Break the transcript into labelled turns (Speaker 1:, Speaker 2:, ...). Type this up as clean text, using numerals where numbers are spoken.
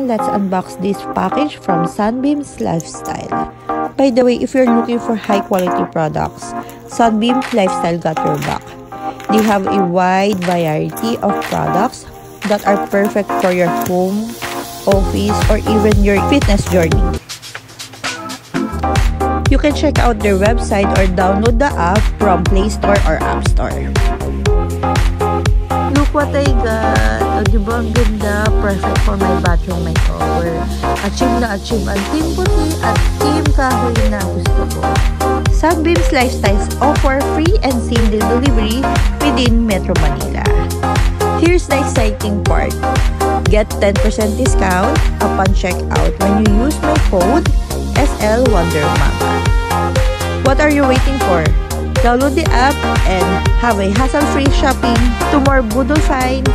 Speaker 1: let's unbox this package from Sunbeams Lifestyle. By the way, if you're looking for high quality products, Sunbeams Lifestyle got your back. They have a wide variety of products that are perfect for your home, office, or even your fitness journey. You can check out their website or download the app from Play Store or App Store. Look what I got! O, diba ang ganda? Perfect for my bathroom makeover. Achieve na achieve ang team puti at team kahoy na gusto ko. Sunbeams Lifestyles offer free and same-day delivery within Metro Manila. Here's the exciting part. Get 10% discount upon checkout when you use my code SL wanderm0mma. What are you waiting for? Download the app and have a hassle-free shopping to more Budol finds.